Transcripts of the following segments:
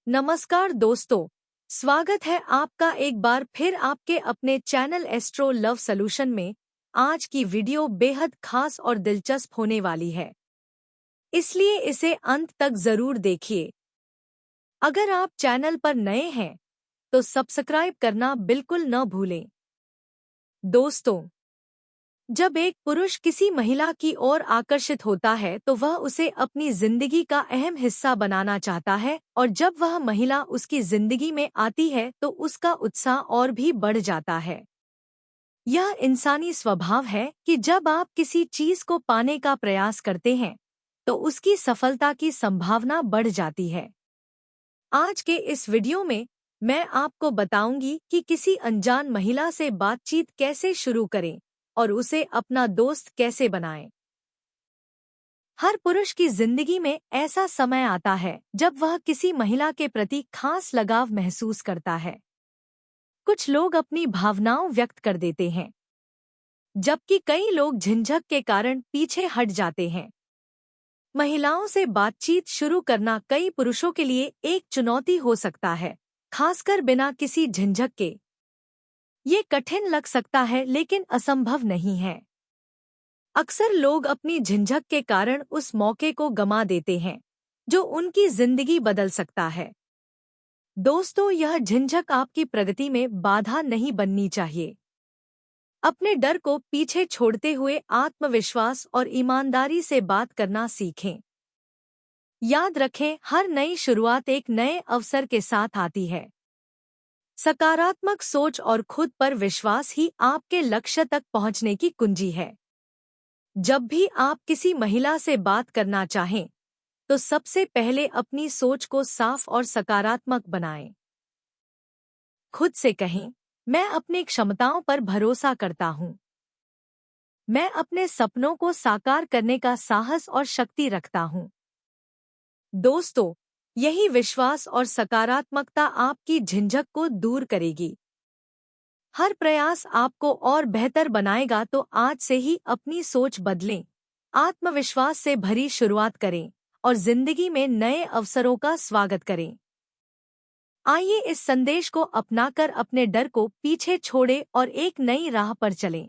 नमस्कार दोस्तों, स्वागत है आपका एक बार फिर आपके अपने चैनल एस्ट्रो लव सॉल्यूशन में। आज की वीडियो बेहद खास और दिलचस्प होने वाली है, इसलिए इसे अंत तक जरूर देखिए। अगर आप चैनल पर नए हैं तो सब्सक्राइब करना बिल्कुल न भूलें। दोस्तों, जब एक पुरुष किसी महिला की ओर आकर्षित होता है तो वह उसे अपनी जिंदगी का अहम हिस्सा बनाना चाहता है, और जब वह महिला उसकी जिंदगी में आती है तो उसका उत्साह और भी बढ़ जाता है। यह इंसानी स्वभाव है कि जब आप किसी चीज को पाने का प्रयास करते हैं तो उसकी सफलता की संभावना बढ़ जाती है। आज के इस वीडियो में मैं आपको बताऊंगी कि किसी अनजान महिला से बातचीत कैसे शुरू करें और उसे अपना दोस्त कैसे बनाएं। हर पुरुष की जिंदगी में ऐसा समय आता है जब वह किसी महिला के प्रति खास लगाव महसूस करता है। कुछ लोग अपनी भावनाओं व्यक्त कर देते हैं, जबकि कई लोग झिझक के कारण पीछे हट जाते हैं। महिलाओं से बातचीत शुरू करना कई पुरुषों के लिए एक चुनौती हो सकता है, खासकर बिना किसी झिझक के। ये कठिन लग सकता है लेकिन असंभव नहीं है। अक्सर लोग अपनी झिझक के कारण उस मौके को गंवा देते हैं जो उनकी जिंदगी बदल सकता है। दोस्तों, यह झिझक आपकी प्रगति में बाधा नहीं बननी चाहिए। अपने डर को पीछे छोड़ते हुए आत्मविश्वास और ईमानदारी से बात करना सीखें। याद रखें, हर नई शुरुआत एक नए अवसर के साथ आती है। सकारात्मक सोच और खुद पर विश्वास ही आपके लक्ष्य तक पहुंचने की कुंजी है। जब भी आप किसी महिला से बात करना चाहें तो सबसे पहले अपनी सोच को साफ और सकारात्मक बनाएं। खुद से कहें, मैं अपनी क्षमताओं पर भरोसा करता हूं। मैं अपने सपनों को साकार करने का साहस और शक्ति रखता हूं। दोस्तों, यही विश्वास और सकारात्मकता आपकी झिझक को दूर करेगी। हर प्रयास आपको और बेहतर बनाएगा, तो आज से ही अपनी सोच बदलें, आत्मविश्वास से भरी शुरुआत करें और जिंदगी में नए अवसरों का स्वागत करें। आइए इस संदेश को अपनाकर अपने डर को पीछे छोड़ें और एक नई राह पर चलें।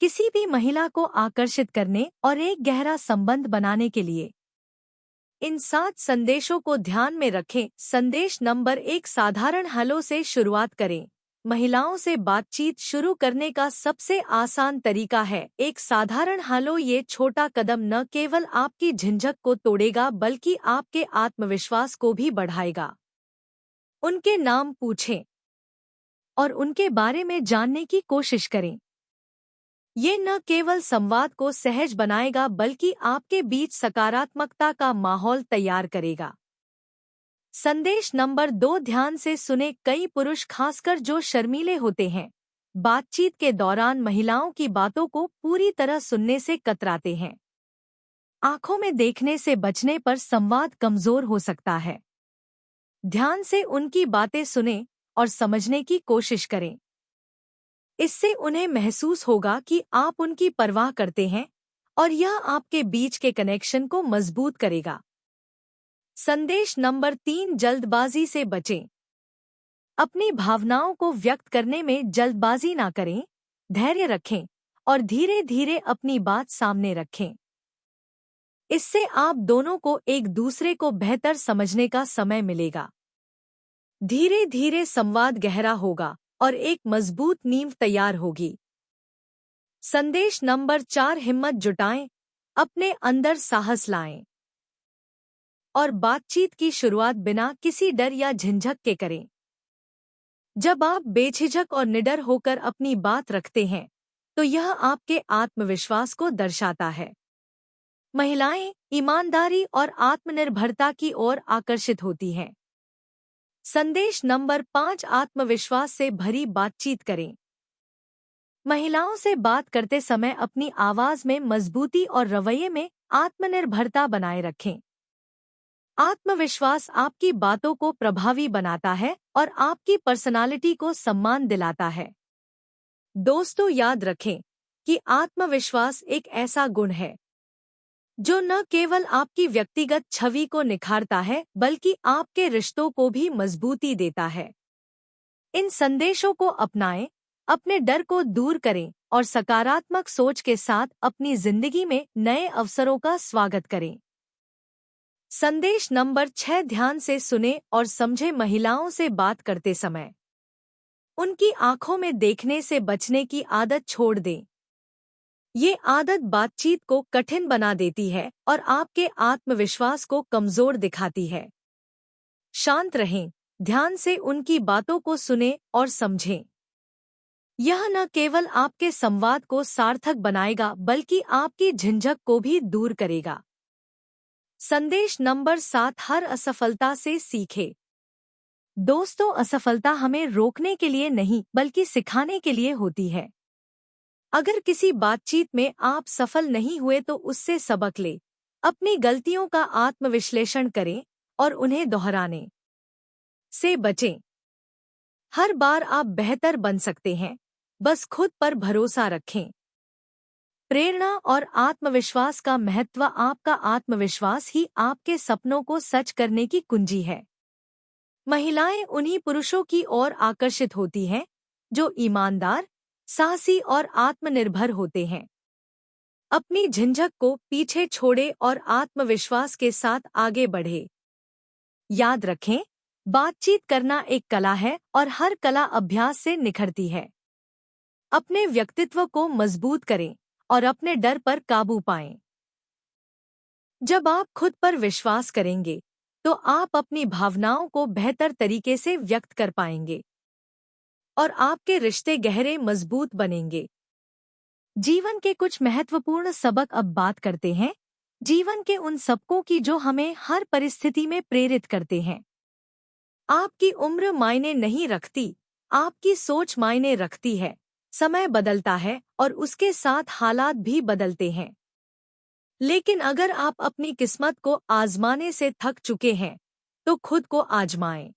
किसी भी महिला को आकर्षित करने और एक गहरा संबंध बनाने के लिए इन 7 संदेशों को ध्यान में रखें। संदेश नंबर 1, साधारण हेलो से शुरुआत करें। महिलाओं से बातचीत शुरू करने का सबसे आसान तरीका है एक साधारण हेलो। ये छोटा कदम न केवल आपकी झिझक को तोड़ेगा बल्कि आपके आत्मविश्वास को भी बढ़ाएगा। उनके नाम पूछें और उनके बारे में जानने की कोशिश करें। ये न केवल संवाद को सहज बनाएगा बल्कि आपके बीच सकारात्मकता का माहौल तैयार करेगा। संदेश नंबर 2, ध्यान से सुने। कई पुरुष, खासकर जो शर्मीले होते हैं, बातचीत के दौरान महिलाओं की बातों को पूरी तरह सुनने से कतराते हैं। आंखों में देखने से बचने पर संवाद कमजोर हो सकता है। ध्यान से उनकी बातें सुनें और समझने की कोशिश करें। इससे उन्हें महसूस होगा कि आप उनकी परवाह करते हैं और यह आपके बीच के कनेक्शन को मजबूत करेगा। संदेश नंबर 3, जल्दबाजी से बचें। अपनी भावनाओं को व्यक्त करने में जल्दबाजी ना करें। धैर्य रखें और धीरे धीरे अपनी बात सामने रखें। इससे आप दोनों को एक दूसरे को बेहतर समझने का समय मिलेगा। धीरे धीरे संवाद गहरा होगा और एक मजबूत नींव तैयार होगी। संदेश नंबर 4, हिम्मत जुटाएं। अपने अंदर साहस लाएं और बातचीत की शुरुआत बिना किसी डर या झिझक के करें। जब आप बेझिझक और निडर होकर अपनी बात रखते हैं तो यह आपके आत्मविश्वास को दर्शाता है। महिलाएं ईमानदारी और आत्मनिर्भरता की ओर आकर्षित होती हैं। संदेश नंबर 5, आत्मविश्वास से भरी बातचीत करें। महिलाओं से बात करते समय अपनी आवाज में मजबूती और रवैये में आत्मनिर्भरता बनाए रखें। आत्मविश्वास आपकी बातों को प्रभावी बनाता है और आपकी पर्सनालिटी को सम्मान दिलाता है। दोस्तों, याद रखें कि आत्मविश्वास एक ऐसा गुण है जो न केवल आपकी व्यक्तिगत छवि को निखारता है बल्कि आपके रिश्तों को भी मजबूती देता है। इन संदेशों को अपनाएं, अपने डर को दूर करें और सकारात्मक सोच के साथ अपनी जिंदगी में नए अवसरों का स्वागत करें। संदेश नंबर 6, ध्यान से सुने और समझे। महिलाओं से बात करते समय उनकी आंखों में देखने से बचने की आदत छोड़ दें। ये आदत बातचीत को कठिन बना देती है और आपके आत्मविश्वास को कमजोर दिखाती है। शांत रहें, ध्यान से उनकी बातों को सुनें और समझें। यह न केवल आपके संवाद को सार्थक बनाएगा बल्कि आपकी झिझक को भी दूर करेगा। संदेश नंबर 7, हर असफलता से सीखें। दोस्तों, असफलता हमें रोकने के लिए नहीं बल्कि सिखाने के लिए होती है। अगर किसी बातचीत में आप सफल नहीं हुए तो उससे सबक लें, अपनी गलतियों का आत्मविश्लेषण करें और उन्हें दोहराने से बचें। हर बार आप बेहतर बन सकते हैं, बस खुद पर भरोसा रखें। प्रेरणा और आत्मविश्वास का महत्व। आपका आत्मविश्वास ही आपके सपनों को सच करने की कुंजी है। महिलाएं उन्हीं पुरुषों की ओर आकर्षित होती हैं जो ईमानदार, साहसी और आत्मनिर्भर होते हैं। अपनी झिझक को पीछे छोड़े और आत्मविश्वास के साथ आगे बढ़े। याद रखें, बातचीत करना एक कला है और हर कला अभ्यास से निखरती है। अपने व्यक्तित्व को मजबूत करें और अपने डर पर काबू पाएं। जब आप खुद पर विश्वास करेंगे तो आप अपनी भावनाओं को बेहतर तरीके से व्यक्त कर पाएंगे और आपके रिश्ते गहरे मजबूत बनेंगे। जीवन के कुछ महत्वपूर्ण सबक अब बात करते हैं। जीवन के उन सबकों की जो हमें हर परिस्थिति में प्रेरित करते हैं। आपकी उम्र मायने नहीं रखती, आपकी सोच मायने रखती है। समय बदलता है और उसके साथ हालात भी बदलते हैं। लेकिन अगर आप अपनी किस्मत को आजमाने से थक चुके हैं तो खुद को आजमाएं।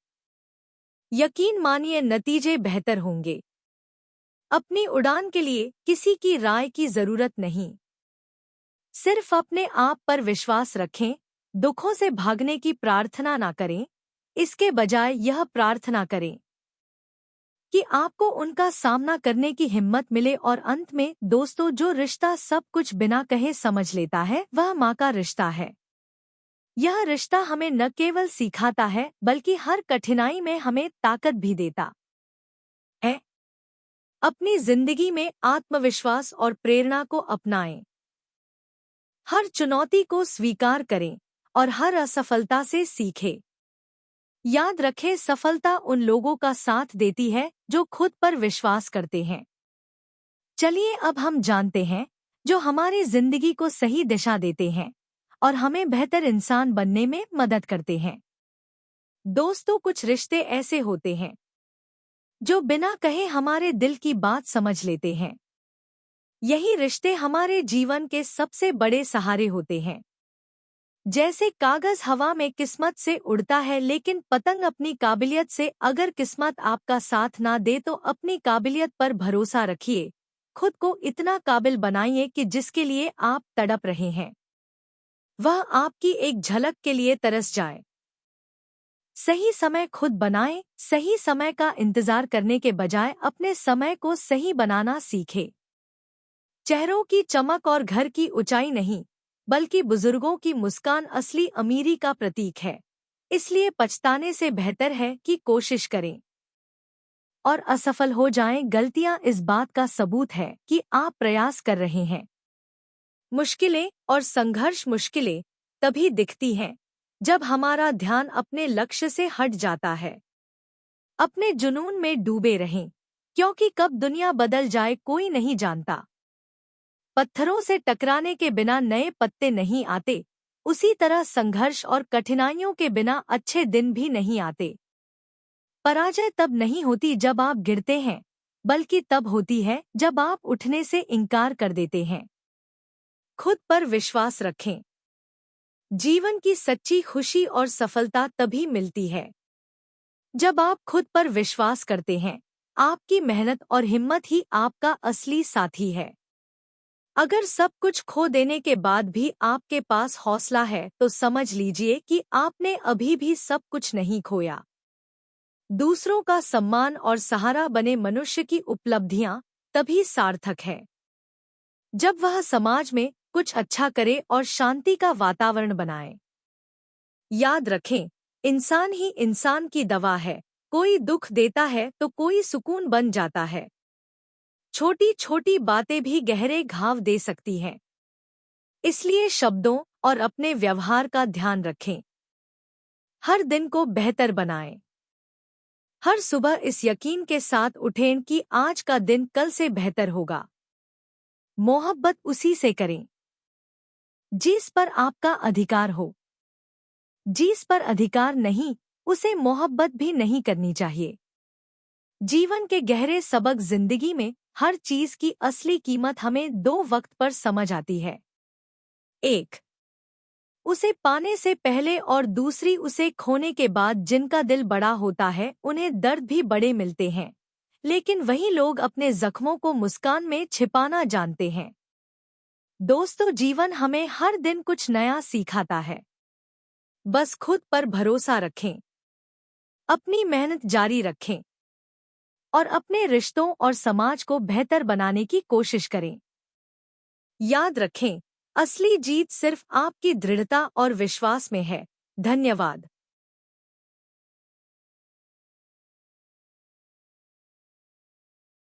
यकीन मानिए, नतीजे बेहतर होंगे। अपनी उड़ान के लिए किसी की राय की जरूरत नहीं। सिर्फ अपने आप पर विश्वास रखें। दुखों से भागने की प्रार्थना ना करें, इसके बजाय यह प्रार्थना करें कि आपको उनका सामना करने की हिम्मत मिले। और अंत में दोस्तों, जो रिश्ता सब कुछ बिना कहे समझ लेता है वह माँ का रिश्ता है। यह रिश्ता हमें न केवल सिखाता है बल्कि हर कठिनाई में हमें ताकत भी देता है। अपनी जिंदगी में आत्मविश्वास और प्रेरणा को अपनाएं। हर चुनौती को स्वीकार करें और हर असफलता से सीखें। याद रखें, सफलता उन लोगों का साथ देती है जो खुद पर विश्वास करते हैं। चलिए अब हम जानते हैं जो हमारी जिंदगी को सही दिशा देते हैं और हमें बेहतर इंसान बनने में मदद करते हैं। दोस्तों, कुछ रिश्ते ऐसे होते हैं जो बिना कहे हमारे दिल की बात समझ लेते हैं। यही रिश्ते हमारे जीवन के सबसे बड़े सहारे होते हैं। जैसे कागज हवा में किस्मत से उड़ता है लेकिन पतंग अपनी काबिलियत से। अगर किस्मत आपका साथ ना दे तो अपनी काबिलियत पर भरोसा रखिए। खुद को इतना काबिल बनाइए कि जिसके लिए आप तड़प रहे हैं वह आपकी एक झलक के लिए तरस जाए। सही समय खुद बनाएं। सही समय का इंतजार करने के बजाय अपने समय को सही बनाना सीखें। चेहरों की चमक और घर की ऊंचाई नहीं बल्कि बुजुर्गों की मुस्कान असली अमीरी का प्रतीक है। इसलिए पछताने से बेहतर है कि कोशिश करें और असफल हो जाएं। गलतियां इस बात का सबूत है कि आप प्रयास कर रहे हैं। मुश्किलें और संघर्ष मुश्किलें तभी दिखती हैं जब हमारा ध्यान अपने लक्ष्य से हट जाता है। अपने जुनून में डूबे रहें, क्योंकि कब दुनिया बदल जाए कोई नहीं जानता। पत्थरों से टकराने के बिना नए पत्ते नहीं आते, उसी तरह संघर्ष और कठिनाइयों के बिना अच्छे दिन भी नहीं आते। पराजय तब नहीं होती जब आप गिरते हैं, बल्कि तब होती है जब आप उठने से इनकार कर देते हैं। खुद पर विश्वास रखें। जीवन की सच्ची खुशी और सफलता तभी मिलती है जब आप खुद पर विश्वास करते हैं। आपकी मेहनत और हिम्मत ही आपका असली साथी है। अगर सब कुछ खो देने के बाद भी आपके पास हौसला है तो समझ लीजिए कि आपने अभी भी सब कुछ नहीं खोया। दूसरों का सम्मान और सहारा बने मनुष्य की उपलब्धियां तभी सार्थक है जब वह समाज में कुछ अच्छा करे और शांति का वातावरण बनाए। याद रखें, इंसान ही इंसान की दवा है। कोई दुख देता है तो कोई सुकून बन जाता है। छोटी छोटी बातें भी गहरे घाव दे सकती हैं। इसलिए शब्दों और अपने व्यवहार का ध्यान रखें। हर दिन को बेहतर बनाएं। हर सुबह इस यकीन के साथ उठें कि आज का दिन कल से बेहतर होगा। मोहब्बत उसी से करें जिस पर आपका अधिकार हो। जिस पर अधिकार नहीं, उसे मोहब्बत भी नहीं करनी चाहिए। जीवन के गहरे सबक जिंदगी में हर चीज की असली कीमत हमें दो वक्त पर समझ आती है। एक, उसे पाने से पहले और दूसरी उसे खोने के बाद। जिनका दिल बड़ा होता है उन्हें दर्द भी बड़े मिलते हैं, लेकिन वही लोग अपने जख्मों को मुस्कान में छिपाना जानते हैं। दोस्तों, जीवन हमें हर दिन कुछ नया सिखाता है। बस खुद पर भरोसा रखें, अपनी मेहनत जारी रखें और अपने रिश्तों और समाज को बेहतर बनाने की कोशिश करें। याद रखें, असली जीत सिर्फ आपकी दृढ़ता और विश्वास में है। धन्यवाद।